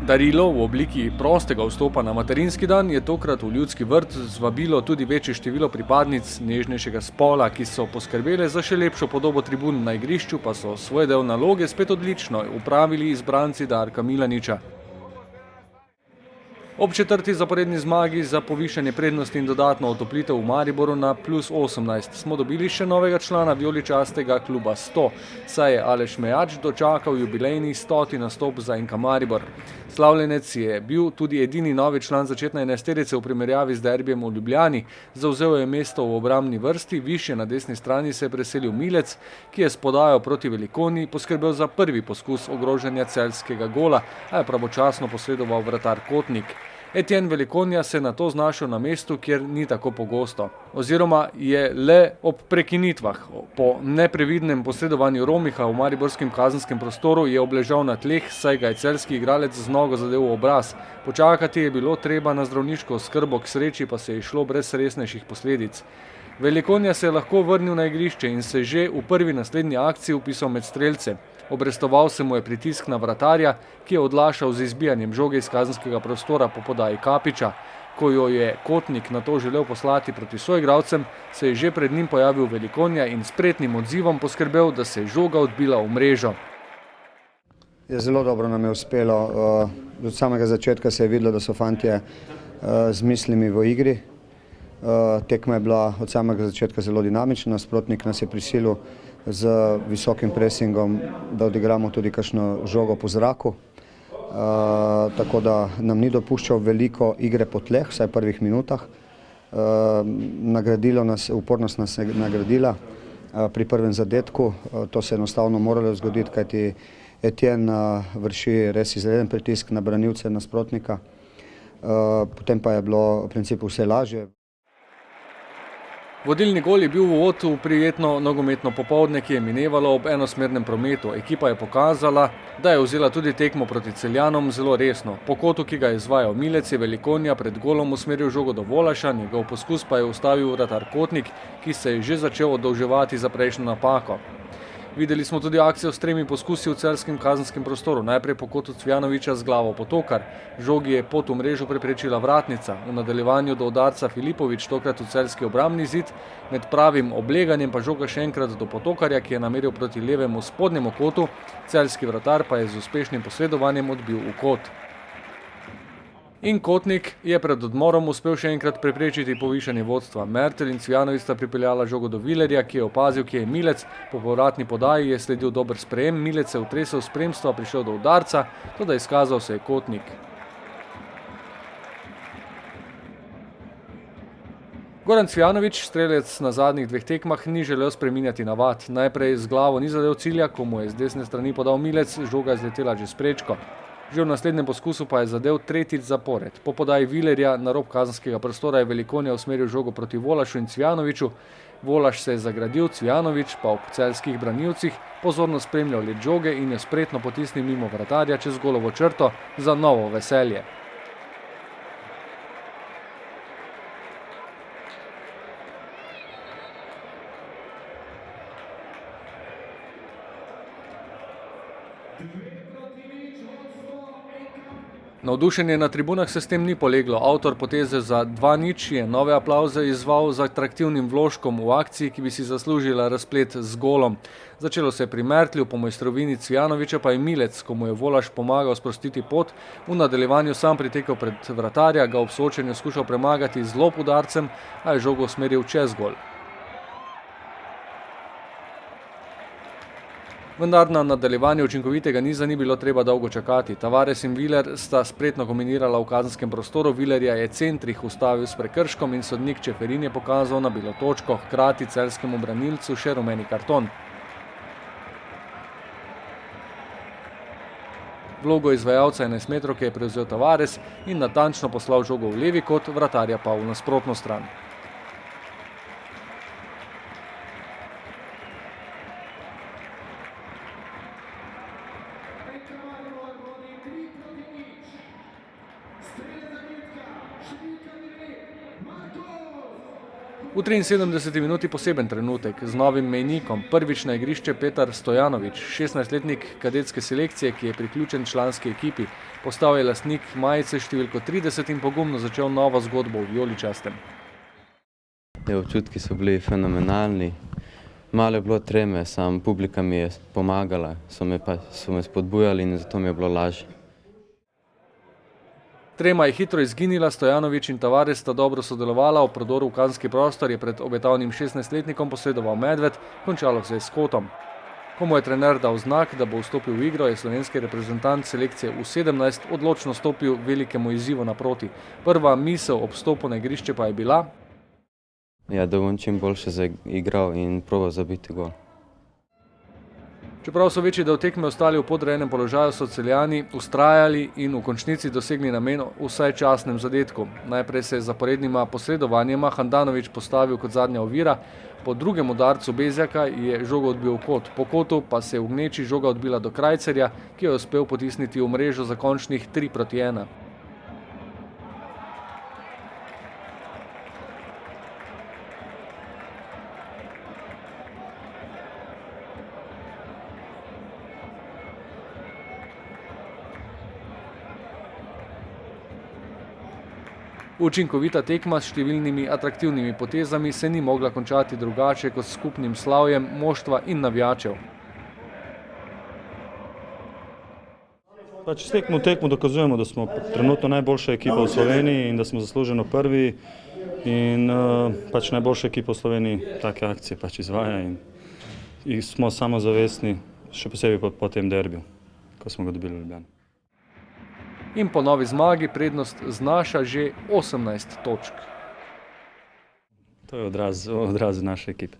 Darilo v obliki prostega vstopa na materinski dan je tokrat v Ljudski vrt zvabilo tudi večje število pripadnic nežnejšega spola, ki so poskrbele za še lepšo podobo tribun na igrišču, pa so svoj del naloge spet odlično upravili izbranci Darka Milaniča. Ob četrti zaporedni zmagi za povišanje prednosti in dodatno otoplitev v Mariboru na +18 smo dobili še novega člana vijoličastega kluba 100, saj je Aleš Mejač dočakal jubilejni 100. nastop za NK Maribor. Slavljenec je bil tudi edini novi član začetne enajsterice v primerjavi z derbijem v Ljubljani, zavzel je mesto v obrambni vrsti, višje na desni strani se je preselil Milec, ki je s podajo proti Velikonji poskrbel za prvi poskus ogrožanja celjskega gola, a je pravočasno posredoval vratar Kotnik. Etienne Velikonja se nato znašel na mestu, kjer ni tako pogosto. Oziroma je le ob prekinitvah. Po neprevidnem posredovanju Romiha v mariborskem kazenskem prostoru je obležal na tleh, saj ga je celjski igralec z nogo zadel v obraz. Počakati je bilo treba na zdravniško oskrbo, k sreči pa se je šlo brez resnejših posledic. Velikonja se je lahko vrnil na igrišče in se že v prvi naslednji akciji vpisal med strelce. Obrestoval se mu je pritisk na vratarja, ki je odlašal z izbijanjem žoge iz kazenskega prostora po podaji Kapiča. Ko jo je Kotnik nato želel poslati proti soigralcem, se je že pred njim pojavil Velikonja in spretnim odzivom poskrbel, da se je žoga odbila v mrežo. Zelo dobro nam je uspelo. Od samega začetka se je videlo, da so fantje z mislimi v igri. Tekma je bila od samega začetka zelo dinamična, nasprotnik nas je prisilil z visokim presingom, da odigramo tudi kakšno žogo po zraku. Tako da nam ni dopuščal veliko igre po tleh, vsaj v prvih minutah. Upornost nas je nagradila pri prvem zadetku. To se je enostavno moralo zgoditi, kajti Etienne vrši res izreden pritisk na branilce nasprotnika. Potem pa je bilo v principu vse lažje. Vodilni gol je bil uvod v prijetno nogometno popoldne, ki je minevalo ob enosmernem prometu. Ekipa je pokazala, da je vzela tudi tekmo proti Celjanom zelo resno. Po kotu, ki ga je izvajal Milec, je Velikonja pred golom usmeril žogo do Volaša, njegov poskus pa je ustavil vratar Kotnik, ki se je že začel oddolževati za prejšnjo napako. Videli smo tudi akcijo s 3 poskusi v celjskem kazenskem prostoru. Najprej po kotu Cvjanovića z glavo Potokar. Žogi je pot v mrežo preprečila vratnica. V nadaljevanju do udarca Filipović, tokrat v celjski obrambni zid. Med pravim obleganjem pa žoga še enkrat do Potokarja, ki je nameril proti levemu spodnjemu kotu. Celjski vratar pa je z uspešnim posredovanjem odbil v kot. In Kotnik je pred odmorom uspel še enkrat preprečiti povišanje vodstva. Mertel in Cvjanović sta pripeljala žogo do Vilerja, ki je opazil, kje je Milec. Po povratni podaji je sledil dober sprejem, Milec se utresel spremstva, prišel do udarca, toda izkazal se je Kotnik. Goran Cvjanović, strelec na zadnjih 2 tekmah, ni želel spreminjati navad. Najprej z glavo ni zadel cilja, ko mu je z desne strani podal Milec, žoga je zletela že s prečko. Že v naslednjem poskusu pa je zadel 3. zapored. Po podaji Vilerja na rob kazenskega prostora je Velikonja usmeril žogo proti Volašu in Cvjanoviću. Volaš se je zagradil, Cvjanović pa ob celjskih branilcih pozorno spremljal let žoge in je spretno potisnil mimo vratarja čez golovo črto za novo veselje. Navdušenje na tribunah se s tem ni poleglo. Avtor poteze za 2:0 je nove aplavze izzval z atraktivnim vložkom v akciji, ki bi si zaslužila razplet z golom. Začelo se je pri Mertlju, po mojstrovini Cvjanovića pa je Milec, ko mu je Volaš pomagal sprostiti pot. V nadaljevanju sam pritekel pred vratarja, ga ob soočenju skušal premagati z lob udarcem, a je žogo usmeril čez gol. Vendar na nadaljevanje učinkovitega niza ni bilo treba dolgo čakati. Tavares in Viler sta spretno kombinirala v kazenskem prostoru, Vilerja je centrih ustavil s prekrškom in sodnik Čeferin je pokazal na belo točko, hkrati celjskemu branilcu še rumeni karton. Vlogo izvajalca 11-metrovke je prevzel Tavares in natančno poslal žogo v levi kot, vratarja pa v nasprotno stran. V V 73. minuti poseben trenutek z novim mejnikom. Prvič na igrišče Petar Stojanović, 16-letnik kadetske selekcije, ki je priključen članski ekipi. Postal je lastnik majice številko 30 in pogumno začel novo zgodbo v vijoličastem. Občutki so bili fenomenalni. Malo je bilo treme, sam publika mi je pomagala, so me spodbujali in zato mi je bilo lažje. Trema je hitro izginila, Stojanović in Tavares sta dobro sodelovala, v prodoru v kazenski prostor je pred obetavnim 16-letnikom posredoval Medved, končalo se je s kotom. Ko mu je trener dal znak, da bo vstopil v igro, je slovenski reprezentant selekcije U17 odločno stopil velikemu izzivu naproti. Prva misel ob vstopu na igrišče pa je bila: Ja, da bom čim boljše zaigral in probal zabiti gol. Čeprav so večji del tekme ostali v podrejenem položaju, so Celjani vztrajali in v končnici dosegli namen vsaj častnem zadetku. Najprej se je z zaporednima posredovanjema Handanović postavil kot zadnja ovira, po drugem udarcu Bezjaka je žogo odbil v kot. Po kotu pa se je v gneči žoga odbila do Krajcerja, ki jo je uspel potisniti v mrežo za končnih 3:1. Učinkovita tekma s številnimi atraktivnimi potezami se ni mogla končati drugače kot s skupnim slavjem moštva in navijačev. Iz tekme v tekmo dokazujemo, da smo trenutno najboljša ekipa v Sloveniji in da smo zasluženo prvi. In najboljša ekipa v Sloveniji take akcije izvaja in smo samozavestni, še posebej po tem derbiju, ko smo ga dobili v Ljubljani. In po novi zmagi prednost znaša že 18 točk. To je odraz naše ekipe.